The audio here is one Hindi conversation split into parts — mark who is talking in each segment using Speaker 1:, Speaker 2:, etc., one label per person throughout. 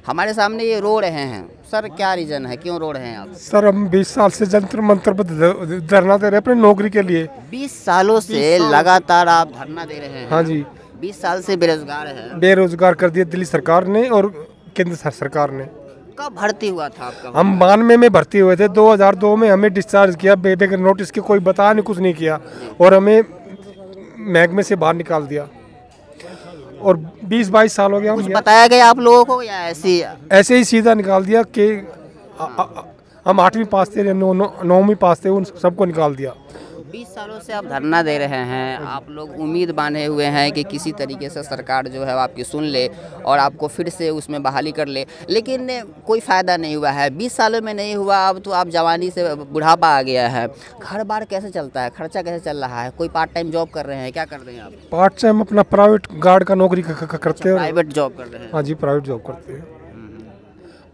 Speaker 1: हमारे सामने ये रो रहे हैं सर, क्या रीज़न है, क्यों रो रहे हैं आप?
Speaker 2: सर हम 20 साल से जंतर मंतर पर धरना दे रहे हैं अपनी नौकरी के लिए।
Speaker 1: 20 सालों से लगातार आप धरना दे रहे हैं?
Speaker 2: हाँ जी।
Speaker 1: 20 साल से बेरोजगार है।
Speaker 2: बेरोजगार कर दिया दिल्ली सरकार ने और केंद्र सरकार ने।
Speaker 1: कब भर्ती हुआ था आपका?
Speaker 2: हम 92 में भर्ती हुए थे, 2002 में हमें डिस्चार्ज किया बगैर नोटिस के, कोई बताया नहीं, कुछ नहीं किया और हमें महकमे से बाहर निकाल दिया और 20-22 साल हो गया।
Speaker 1: कुछ बताया गया आप लोगों को या ऐसे
Speaker 2: ही सीधा निकाल दिया कि हम 8वीं पास थे, 9वीं पास थे, उन सबको निकाल दिया।
Speaker 1: 20 सालों से आप धरना दे रहे हैं, आप लोग उम्मीद बांधे हुए हैं कि किसी तरीके से सरकार जो है आपकी सुन ले और आपको फिर से उसमें बहाली कर ले, लेकिन कोई फ़ायदा नहीं हुआ है। 20 सालों में नहीं हुआ, अब तो आप जवानी से बुढ़ापा आ गया है। घर बार कैसे चलता है, खर्चा कैसे चल रहा है? कोई पार्ट टाइम जॉब कर रहे हैं, क्या कर रहे हैं आप?
Speaker 2: पार्ट टाइम अपना प्राइवेट गार्ड का नौकरी करते हैं।
Speaker 1: प्राइवेट जॉब कर रहे हैं?
Speaker 2: हाँ जी, प्राइवेट जॉब करते हैं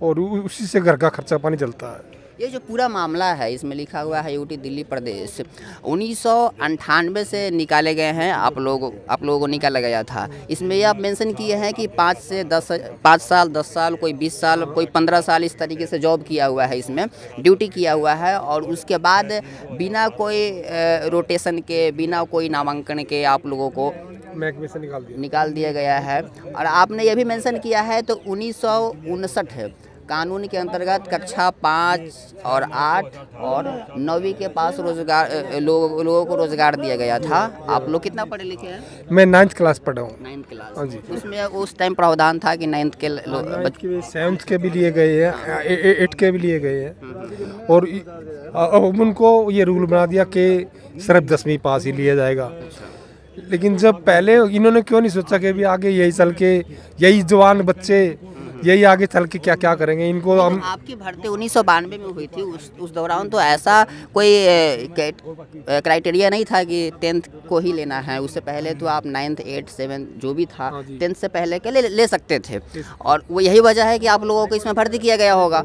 Speaker 2: और उसी से घर का खर्चा पानी चलता है।
Speaker 1: ये जो पूरा मामला है, इसमें लिखा हुआ है यूटी दिल्ली प्रदेश 1998 से निकाले गए हैं, आप लोगों को निकाला गया था। इसमें ये आप मेंशन किए हैं कि 5 साल 10 साल, कोई 20 साल, कोई 15 साल इस तरीके से जॉब किया हुआ है, इसमें ड्यूटी किया हुआ है और उसके बाद बिना कोई रोटेशन के, बिना कोई नामांकन के आप लोगों को
Speaker 2: महकमे से
Speaker 1: निकाल दिया गया है। और आपने ये भी मेंशन किया है तो 1959 कानून के अंतर्गत कक्षा 5 और 8 और 9वीं के पास लोगों को रोजगार दिया गया था। आप लोग कितना पढ़े लिखे हैं?
Speaker 2: मैं 9th क्लास पढ़ा हूँ।
Speaker 1: 9th class.
Speaker 2: हाँ जी।
Speaker 1: उसमें उस टाइम प्रावधान था कि 9th के
Speaker 2: 7th के भी लिए गए हैं, 8 के भी लिए गए हैं और अब उनको ये रूल बना दिया कि सिर्फ 10वीं पास ही लिया जाएगा। लेकिन जब पहले इन्होंने क्यों नहीं सोचा कि अभी आगे यही चल के यही जवान बच्चे यही आगे चल के क्या क्या करेंगे इनको। हम
Speaker 1: आपकी भर्ती 1992 में हुई थी, उस दौरान तो ऐसा कोई क्राइटेरिया नहीं था कि 10th को ही लेना है। उससे पहले तो आप 9th 8th 7th जो भी था 10th से पहले के ले सकते थे और वो यही वजह है कि आप लोगों को इसमें भर्ती किया गया होगा।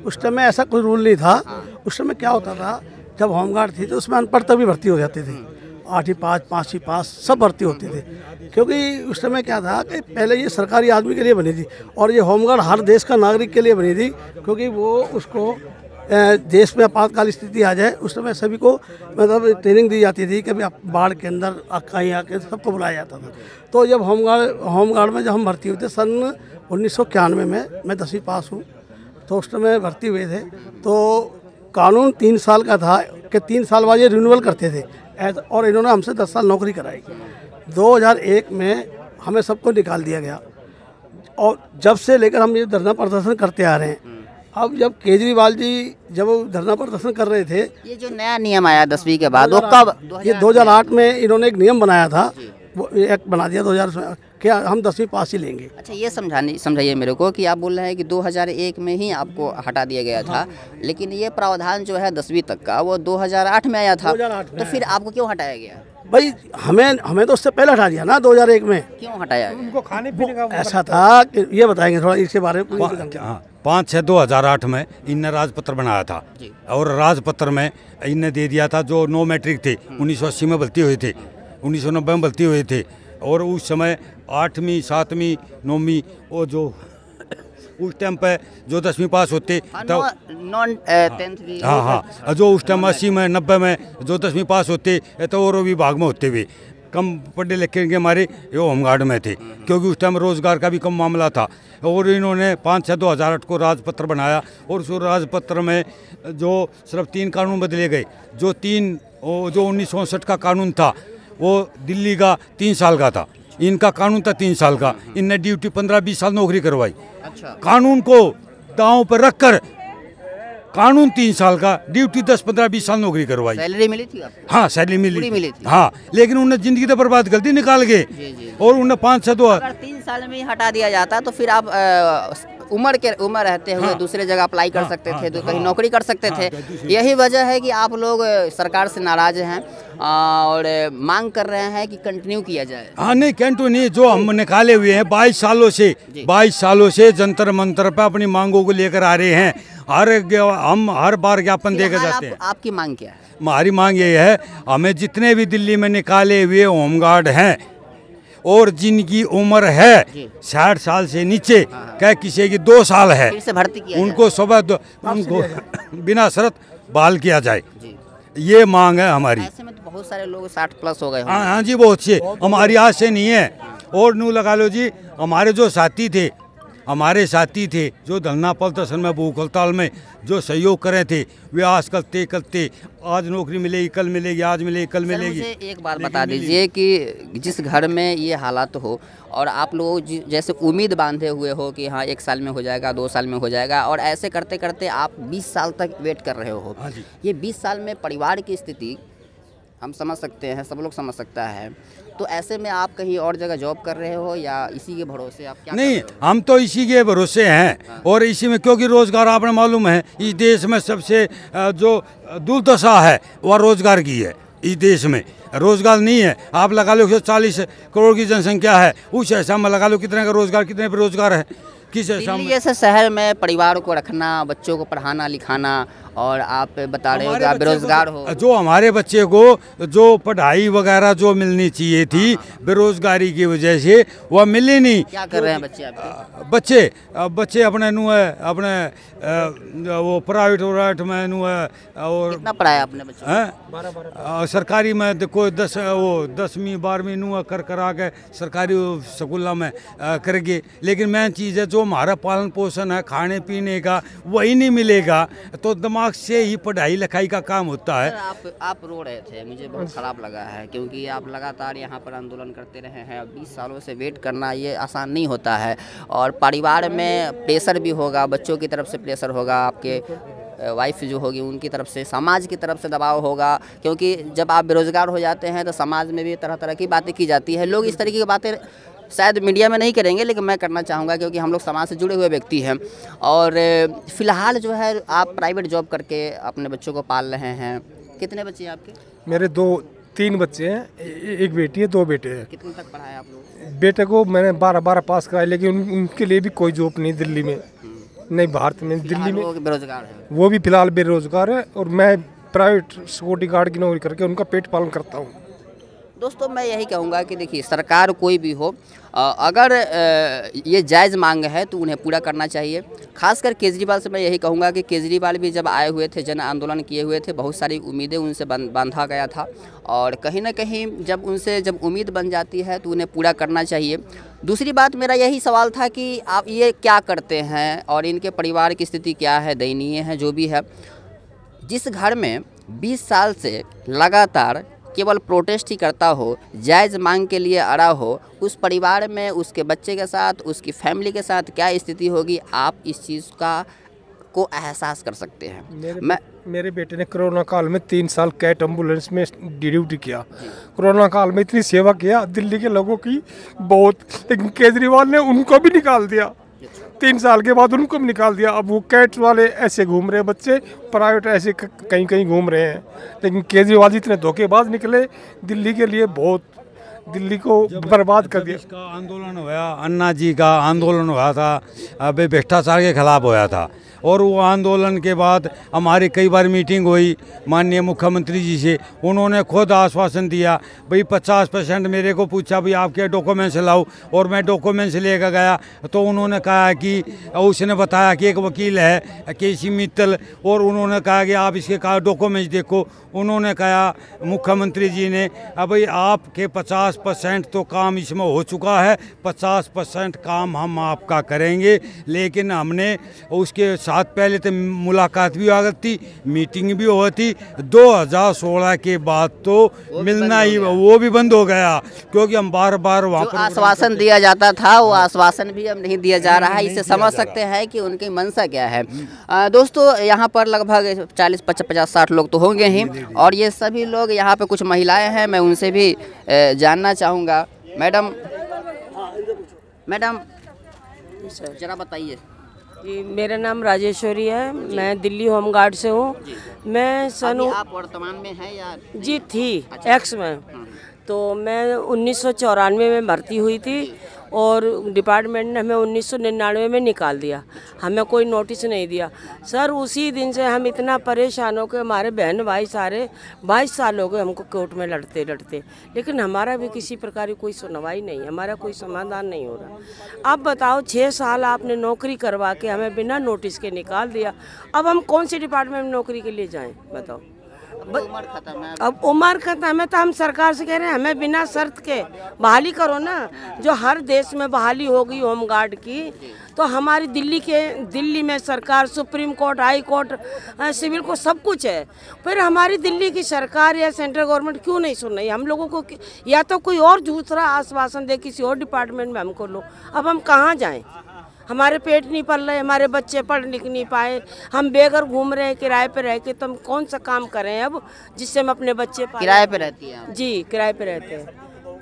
Speaker 3: उस टाइम में ऐसा कोई रूल नहीं था। उस समय क्या होता था, जब होमगार्ड थी तो उसमें अनपढ़ता भी भर्ती हो जाते थे, 8वीं पास 5वीं पास सब भर्ती होते थे। क्योंकि उस समय क्या था कि पहले ये सरकारी आदमी के लिए बनी थी और ये होमगार्ड हर देश का नागरिक के लिए बनी थी, क्योंकि वो उसको देश में आपातकाल स्थिति आ जाए उस समय सभी को मतलब ट्रेनिंग दी जाती थी कि आप बाढ़ के अंदर कहीं आके सबको बुलाया जाता था। तो जब होमगार्ड में जब हम भर्ती हुए थे सन 1991 में, मैं 10वीं पास हूँ, तो उस समय भर्ती हुए थे। तो कानून 3 साल का था कि 3 साल बाद ये रिन्यूअल करते थे और इन्होंने हमसे 10 साल नौकरी कराई। 2001 में हमें सबको निकाल दिया गया और जब से लेकर हम ये धरना प्रदर्शन करते आ रहे हैं। अब जब केजरीवाल जी जब धरना प्रदर्शन कर रहे थे,
Speaker 1: ये जो नया नियम आया 10वीं के बाद, वो कब?
Speaker 3: ये 2008 में इन्होंने एक नियम बनाया था, वो एक्ट बना दिया 2000 में कि हम 10वीं पास ही लेंगे।
Speaker 1: अच्छा, ये समझाइए मेरे को कि आप बोल रहे हैं कि 2001 में ही आपको हटा दिया गया था, लेकिन ये प्रावधान जो है 10वीं तक का वो 2008 में आया था।
Speaker 3: 2008 में
Speaker 1: तो फिर आपको क्यों हटाया गया?
Speaker 3: भाई हमें तो उससे पहले हटा दिया ना, 2001 में।
Speaker 1: क्यों हटाया गया?
Speaker 2: उनको खाने पीने का
Speaker 3: ऐसा था कि ये बताएंगे थोड़ा इसके बारे में।
Speaker 4: 5/6/2008 में इनने राजपत्र बनाया था और राजपत्र में इनने दे दिया था जो 9 मैट्रिक थे, 1980 में भर्ती हुए थे, 1990 में भर्ती हुए थे और उस समय 8वीं 7वीं 9वीं वो जो उस टाइम पे जो 10वीं पास होते हाँ जो उस टाइम 80 में 90 में जो 10वीं पास होते तो और विभाग में होते हुए कम पढ़े लिखे के हमारे ये होमगार्ड में थे, क्योंकि उस टाइम रोजगार का भी कम मामला था। और इन्होंने 5/6/2008 को राजपत्र बनाया और उस राजपत्र में जो सिर्फ 3 कानून बदले गए। जो 1959 का कानून था वो दिल्ली का 3 साल का था, इनका कानून था 3 साल का। इनने ड्यूटी 15-20 साल नौकरी करवाई।
Speaker 1: अच्छा।
Speaker 4: कानून को दांव पर रखकर कानून 3 साल का, ड्यूटी 10-15-20 साल नौकरी करवाई।
Speaker 1: सैलरी मिली थी आपको?
Speaker 4: हाँ सैलरी मिली
Speaker 1: थी।
Speaker 4: हाँ, लेकिन उन्हें जिंदगी तो बर्बाद कर दी, निकाल गए। और उन्हें 5/6/2
Speaker 1: अगर 3 साल में ही हटा दिया जाता तो फिर आप उम्र रहते हुए दूसरे जगह अप्लाई कर सकते थे, कहीं नौकरी कर सकते थे। यही वजह है कि आप लोग सरकार से नाराज हैं और मांग कर रहे हैं कि कंटिन्यू किया जाए।
Speaker 4: हाँ नहीं, कंटिन्यू जो हम निकाले हुए हैं 22 सालों से जंतर मंतर पे अपनी मांगों को लेकर आ रहे हैं। हम हर बार ज्ञापन देकर जाते हैं।
Speaker 1: आपकी मांग क्या है?
Speaker 4: हमारी मांग ये है, हमें जितने भी दिल्ली में निकाले हुए होमगार्ड हैं और जिनकी उम्र है 60 साल से नीचे, क्या किसी की 2 साल है,
Speaker 1: फिर से भर्ती किया
Speaker 4: उनको उनको बिना शर्त बहाल किया जाए, ये मांग है हमारी।
Speaker 1: ऐसे में तो बहुत सारे लोग 60 प्लस हो गए होंगे।
Speaker 4: हाँ जी, बहुत से हमारी आज से नहीं है। और नू लगा लो जी, हमारे जो साथी थे जो धलनापल तहसील में भूख हड़ताल में जो सहयोग करे थे, वे आज करते आज नौकरी मिलेगी, कल मिलेगी, आज मिलेगी, कल मिलेगी।
Speaker 1: मुझे एक बात बता दीजिए कि जिस घर में ये हालात हो और आप लोग जैसे उम्मीद बांधे हुए हो कि हाँ 1 साल में हो जाएगा, 2 साल में हो जाएगा, और ऐसे करते करते आप 20 साल तक वेट कर रहे हो। ये 20 साल में परिवार की स्थिति हम समझ सकते हैं, सब लोग समझ सकता है। तो ऐसे में आप कहीं और जगह जॉब कर रहे हो या इसी के भरोसे आप क्या
Speaker 4: नहीं,
Speaker 1: कर रहे हो?
Speaker 4: हम तो इसी के भरोसे हैं। और इसी में क्योंकि रोजगार आपने मालूम है इस देश में सबसे जो दुर्दशा है वह रोजगार की है। इस देश में रोजगार नहीं है। आप लगा लो 140 करोड़ की जनसंख्या है, उस हिसाब में लगा लो कितने का रोजगार, कितने बेरोजगार है, किस हिसाब में।
Speaker 1: जैसे शहर में परिवार को रखना, बच्चों को पढ़ाना लिखाना, और आप बता रहे हो कि आप बेरोजगार हो।
Speaker 4: जो हमारे बच्चे को जो पढ़ाई वगैरह जो मिलनी चाहिए थी बेरोजगारी की वजह से वह मिली नहीं।
Speaker 1: क्या कर रहे हैं बच्चे आपके?
Speaker 4: बच्चे अपने वो प्राइवेट में और
Speaker 1: कितना पढ़ाया आपने बच्चों
Speaker 4: हैं सरकारी में कोई 10वीं 12वीं करा के सरकारी स्कूलों में करेंगे। लेकिन मेन चीज़ है जो हमारा पालन पोषण है खाने पीने का वही नहीं मिलेगा तो दिमाग से ही पढ़ाई लिखाई का काम होता है।
Speaker 1: आप रो रहे थे, मुझे बहुत ख़राब लगा है क्योंकि आप लगातार यहाँ पर आंदोलन करते रहे हैं। 20 सालों से वेट करना ये आसान नहीं होता है, और परिवार में प्रेशर भी होगा, बच्चों की तरफ से प्रेशर होगा, आपके वाइफ जो होगी उनकी तरफ से, समाज की तरफ से दबाव होगा, क्योंकि जब आप बेरोजगार हो जाते हैं तो समाज में भी तरह तरह की बातें की जाती है। लोग इस तरीके की बातें शायद मीडिया में नहीं करेंगे, लेकिन मैं करना चाहूँगा क्योंकि हम लोग समाज से जुड़े हुए व्यक्ति हैं। और फिलहाल जो है आप प्राइवेट जॉब करके अपने बच्चों को पाल रहे हैं। कितने बच्चे हैं आपके?
Speaker 2: मेरे 3 बच्चे हैं, एक बेटी है, 2 बेटे हैं।
Speaker 1: कितने तक पढ़ाया आप लोग?
Speaker 2: बेटे को मैंने 12 पास कराया, लेकिन उनके लिए भी कोई जॉब नहीं दिल्ली में, नहीं भारत में, दिल्ली में
Speaker 1: बेरोजगार है।
Speaker 2: वो भी फिलहाल बेरोजगार है, और मैं प्राइवेट सिक्योरिटी गार्ड की नौकरी करके उनका पेट पालन करता हूँ।
Speaker 1: दोस्तों मैं यही कहूँगा कि देखिए सरकार कोई भी हो, अगर ये जायज़ मांग है तो उन्हें पूरा करना चाहिए। खासकर केजरीवाल से मैं यही कहूँगा कि केजरीवाल भी जब आए हुए थे, जन आंदोलन किए हुए थे, बहुत सारी उम्मीदें उनसे बांधा गया था, और कहीं ना कहीं जब उम्मीद बन जाती है तो उन्हें पूरा करना चाहिए। दूसरी बात मेरा यही सवाल था कि आप ये क्या करते हैं और इनके परिवार की स्थिति क्या है, दयनीय है जो भी है। जिस घर में 20 साल से लगातार केवल प्रोटेस्ट ही करता हो, जायज़ मांग के लिए अड़ा हो, उस परिवार में उसके बच्चे के साथ, उसकी फैमिली के साथ क्या स्थिति होगी, आप इस चीज़ को एहसास कर सकते हैं।
Speaker 2: मेरे बेटे ने कोरोना काल में 3 साल कैट एम्बुलेंस में ड्यूटी किया। कोरोना काल में इतनी सेवा किया दिल्ली के लोगों की बहुत, लेकिन केजरीवाल ने उनको भी निकाल दिया। 3 साल के बाद उनको भी निकाल दिया। अब वो कैट वाले ऐसे घूम रहे हैं, बच्चे प्राइवेट ऐसे कहीं कहीं घूम रहे हैं, लेकिन केजरीवाल इतने धोखेबाज निकले, दिल्ली के लिए बहुत, दिल्ली को बर्बाद कर दिया।
Speaker 4: इसका आंदोलन हुआ, अन्ना जी का आंदोलन हुआ था, अब भ्रष्टाचार के खिलाफ हुआ था, और वो आंदोलन के बाद हमारी कई बार मीटिंग हुई माननीय मुख्यमंत्री जी से। उन्होंने खुद आश्वासन दिया, भाई 50% मेरे को पूछा भाई आपके डॉक्यूमेंट्स लाओ, और मैं डॉक्यूमेंट्स लेकर गया तो उन्होंने कहा कि उसने बताया कि एक वकील है केसी मित्तल, और उन्होंने कहा कि आप इसके डॉक्यूमेंट्स देखो। उन्होंने कहा मुख्यमंत्री जी ने, अब भाई आपके 50% तो काम इसमें हो चुका है, 50% काम हम आपका करेंगे। लेकिन हमने उसके साथ पहले तो मुलाकात भी आ थी, मीटिंग भी हुई थी। 2016 के बाद तो मिलना ही वो भी बंद हो गया, क्योंकि हम बार बार वहाँ पर
Speaker 1: आश्वासन दिया जाता था वो आश्वासन भी अब नहीं दिया जा रहा है। इससे समझ सकते हैं कि उनकी मंशा क्या है। दोस्तों यहाँ पर लगभग 40-50-60 लोग तो होंगे ही, और ये सभी लोग यहाँ पे कुछ महिलाएं हैं, मैं उनसे भी जानना चाहूँगा। मैडम जरा बताइए।
Speaker 5: मेरा नाम राजेश्वरी है, मैं दिल्ली होमगार्ड से हूँ। मैं
Speaker 1: आप वर्तमान में हैं या?
Speaker 5: जी थी एक्स में, तो मैं 1994 में भर्ती हुई थी। और डिपार्टमेंट ने हमें 1999 में निकाल दिया, हमें कोई नोटिस नहीं दिया। सर उसी दिन से हम इतना परेशान हो के, हमारे बहन भाई सारे 22 साल हो गए हमको कोर्ट में लड़ते लड़ते, लेकिन हमारा भी किसी प्रकार की कोई सुनवाई नहीं, हमारा कोई समाधान नहीं हो रहा। अब बताओ 6 साल आपने नौकरी करवा के हमें बिना नोटिस के निकाल दिया, अब हम कौन से डिपार्टमेंट में नौकरी के लिए जाएं बताओ।
Speaker 1: उम्र खत्म है।
Speaker 5: अब उम्र खत्म है तो हम सरकार से कह रहे हैं हमें बिना शर्त के बहाली करो ना, जो हर देश में बहाली होगी होमगार्ड की, तो हमारी दिल्ली में सरकार, supreme court, high court, civil court सब कुछ है, फिर हमारी दिल्ली की सरकार या सेंट्रल गवर्नमेंट क्यों नहीं सुन रही हम लोगों को? या तो कोई और दूसरा आश्वासन दे, किसी और डिपार्टमेंट में हमको लो। अब हम कहाँ जाएँ? हमारे पेट नहीं पल रहे, हमारे बच्चे पढ़ लिख नहीं पाए, हम बेघर घूम रहे हैं किराए पे रह के, तो हम कौन सा काम करें अब जिससे हम अपने बच्चे
Speaker 1: किराए पे रहती हैं आप?
Speaker 5: जी किराए पे रहते हैं।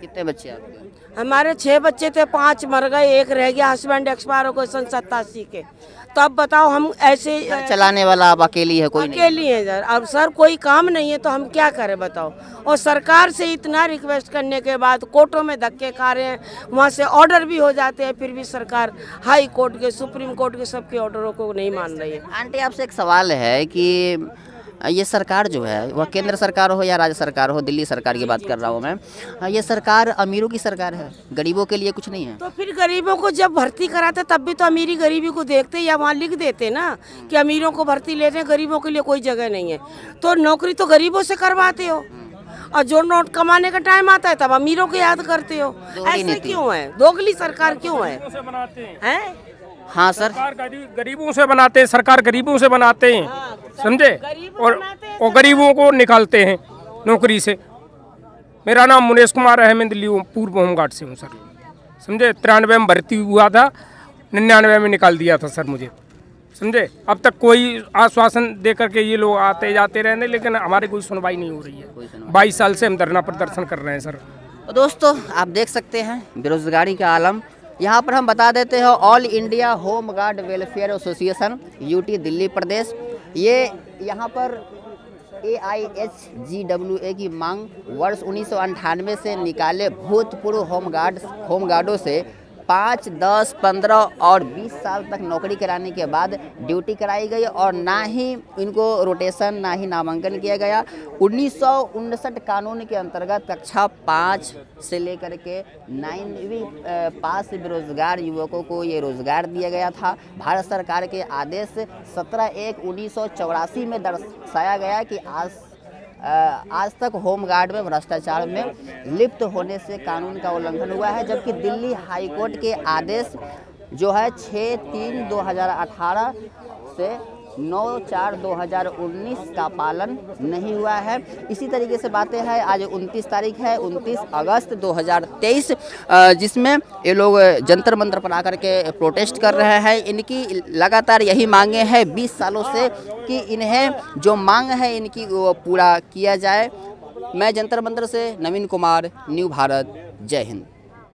Speaker 1: कितने बच्चे आपके?
Speaker 5: हमारे 6 बच्चे थे, 5 मर गए, 1 रह गया, हस्बैंड एक्सपायर हो गए सन 87 के। तो अब बताओ हम ऐसे
Speaker 1: घर चलाने वाला आप अकेली है, कोई नहीं?
Speaker 5: अकेली है सर। अब सर कोई काम नहीं है तो हम क्या करें बताओ। और सरकार से इतना रिक्वेस्ट करने के बाद कोर्टों में धक्के खा रहे हैं, वहाँ से ऑर्डर भी हो जाते हैं, फिर भी सरकार हाई कोर्ट के, सुप्रीम कोर्ट के सबके ऑर्डरों को नहीं मान रही है।
Speaker 1: आंटी आपसे एक सवाल है कि ये सरकार जो है वह केंद्र सरकार हो या राज्य सरकार हो, दिल्ली सरकार की बात कर रहा हूँ मैं, ये सरकार अमीरों की सरकार है, गरीबों के लिए कुछ नहीं है।
Speaker 5: तो फिर गरीबों को जब भर्ती कराते तब भी तो अमीरी गरीबी को देखते या वहाँ लिख देते ना कि अमीरों को भर्ती लेते हैं, गरीबों के लिए कोई जगह नहीं है। तो नौकरी तो गरीबों से करवाते हो, और जो नोट कमाने का टाइम आता है तब अमीरों को याद करते हो। ऐसे क्यों है? दोगली सरकार क्यों है? हाँ सर,
Speaker 6: गरीबों से बनाते हैं, सरकार गरीबों से बनाते हैं, समझे, और गरीबों को निकालते हैं नौकरी से। मेरा नाम मुनेश कुमार है, मैं दिल्ली पूर्व होमगार्ड से हूँ सर, समझे। 93 में भर्ती हुआ था, 99 में निकाल दिया था सर मुझे, समझे। अब तक कोई आश्वासन दे करके ये लोग आते जाते रहने, लेकिन हमारी कोई सुनवाई नहीं हो रही है। 22 साल से हम धरना प्रदर्शन कर रहे हैं सर।
Speaker 1: तो दोस्तों आप देख सकते हैं बेरोजगारी का आलम। यहाँ पर हम बता देते हैं all India home guard welfare association UT Delhi प्रदेश, ये यहाँ पर AIHGWA की मांग वर्ष 1998 से निकाले भूतपूर्व होमगार्डों से 5, 10, 15 और 20 साल तक नौकरी कराने के बाद ड्यूटी कराई गई, और ना ही इनको रोटेशन, ना ही नामांकन किया गया। 1959 कानून के अंतर्गत कक्षा 5 से लेकर के 9वीं पास बेरोजगार युवकों को ये रोजगार दिया गया था। भारत सरकार के आदेश 17/1/1984 में दर्शाया गया कि आज तक होमगार्ड में भ्रष्टाचार में लिप्त होने से कानून का उल्लंघन हुआ है, जबकि दिल्ली हाई कोर्ट के आदेश जो है 6/3/2018 से 9/4/2019 का पालन नहीं हुआ है। इसी तरीके से बातें हैं, आज 29 तारीख है, 29 अगस्त 2023, जिसमें ये लोग जंतर मंतर पर आकर के प्रोटेस्ट कर रहे हैं। इनकी लगातार यही मांगे हैं 20 सालों से कि इन्हें जो मांग है इनकी वो पूरा किया जाए। मैं जंतर मंतर से नवीन कुमार, न्यू भारत, जय हिंद।